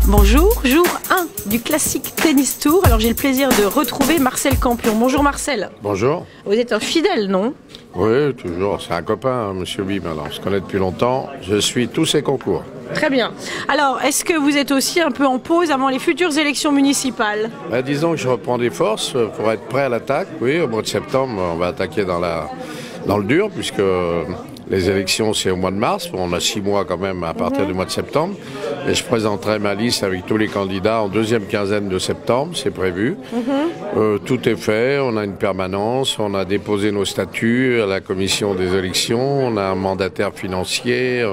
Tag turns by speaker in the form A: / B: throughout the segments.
A: Bonjour, jour 1 du classique tennis tour. Alors j'ai le plaisir de retrouver Marcel Campion. Bonjour Marcel.
B: Bonjour.
A: Vous êtes un fidèle, non?
B: Oui, toujours. C'est un copain, hein, Monsieur Bim. Alors, on se connaît depuis longtemps. Je suis tous ses concours.
A: Très bien. Alors, est-ce que vous êtes aussi un peu en pause avant les futures élections municipales?
B: Disons que je reprends des forces pour être prêt à l'attaque. Oui, au mois de septembre, on va attaquer dans le dur, puisque les élections, c'est au mois de mars. On a 6 mois quand même à partir du mois de septembre. Et je présenterai ma liste avec tous les candidats en deuxième quinzaine de septembre, c'est prévu. Tout est fait, on a une permanence, on a déposé nos statuts à la commission des élections, on a un mandataire financier,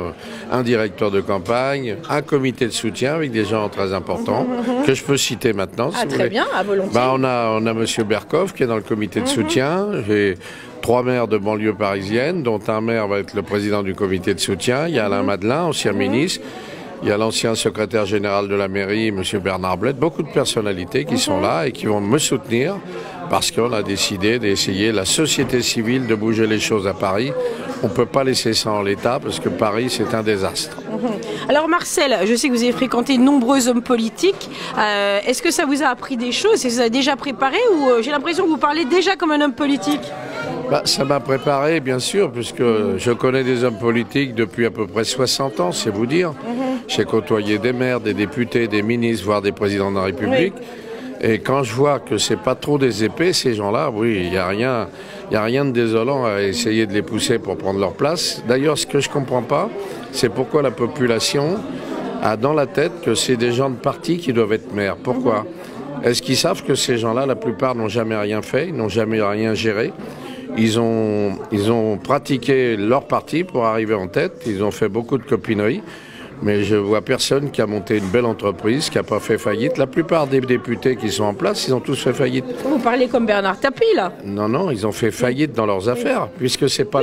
B: un directeur de campagne, un comité de soutien avec des gens très importants que je peux citer maintenant.
A: Ah, très bien, à volonté.
B: On a Monsieur Berkoff qui est dans le comité de soutien. J'ai 3 maires de banlieue parisienne, dont un maire va être le président du comité de soutien. Il y a Alain Madelin, ancien ministre. Il y a l'ancien secrétaire général de la mairie, M. Bernard Blette. Beaucoup de personnalités qui sont là et qui vont me soutenir parce qu'on a décidé d'essayer, la société civile, de bouger les choses à Paris. On ne peut pas laisser ça en l'état parce que Paris, c'est un désastre.
A: Alors Marcel, je sais que vous avez fréquenté de nombreux hommes politiques. Est-ce que ça vous a appris des choses? Est-ce que vous avez déjà préparé ou j'ai l'impression que vous parlez déjà comme un homme politique?
B: Ça m'a préparé, bien sûr, puisque je connais des hommes politiques depuis à peu près 60 ans, c'est vous dire. J'ai côtoyé des maires, des députés, des ministres, voire des présidents de la République. Oui. Et quand je vois que c'est pas trop des épées, ces gens-là, oui, il n'y a rien de désolant à essayer de les pousser pour prendre leur place. D'ailleurs, ce que je comprends pas, c'est pourquoi la population a dans la tête que c'est des gens de parti qui doivent être maires. Pourquoi? Est-ce qu'ils savent que ces gens-là, la plupart, n'ont jamais rien fait, ils n'ont jamais rien géré? Ils ont pratiqué leur parti pour arriver en tête, ils ont fait beaucoup de copinerie. Mais je vois personne qui a monté une belle entreprise, qui n'a pas fait faillite. La plupart des députés qui sont en place, ils ont tous fait faillite.
A: Vous parlez comme Bernard Tapie, là?
B: Non, ils ont fait faillite dans leurs affaires, puisque c'est pas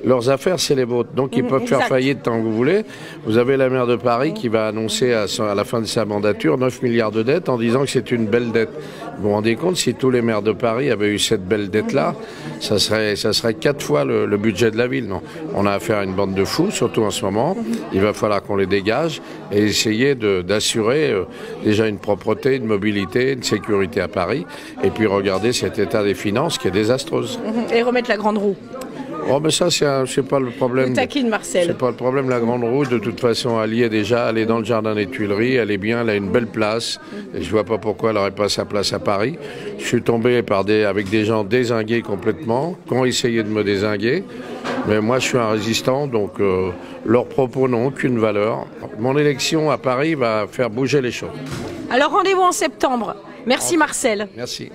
B: leurs affaires, c'est les vôtres. Donc ils peuvent faire faillite tant que vous voulez. Vous avez la maire de Paris qui va annoncer à la fin de sa mandature 9 milliards de dettes en disant que c'est une belle dette. Vous vous rendez compte, si tous les maires de Paris avaient eu cette belle dette-là, ça serait 4 fois le budget de la ville. Non, on a affaire à une bande de fous, surtout en ce moment. Il va falloir qu'on les dégage et essayer d'assurer déjà une propreté, une mobilité, une sécurité à Paris et puis regarder cet état des finances qui est désastreuse.
A: Et remettre la grande roue.
B: Oh, mais ça, c'est pas le problème.
A: Vous taquine, Marcel.
B: C'est pas le problème, la grande roue. De toute façon, elle y est déjà. Elle est dans le jardin des Tuileries. Elle est bien. Elle a une belle place. Et je vois pas pourquoi elle n'aurait pas sa place à Paris. Je suis tombé avec des gens dézingués complètement, qui ont essayé de me dézinguer. Mais moi, je suis un résistant, donc leurs propos n'ont aucune valeur. Mon élection à Paris va faire bouger les choses.
A: Alors, rendez-vous en septembre. Merci, Marcel.
B: Merci.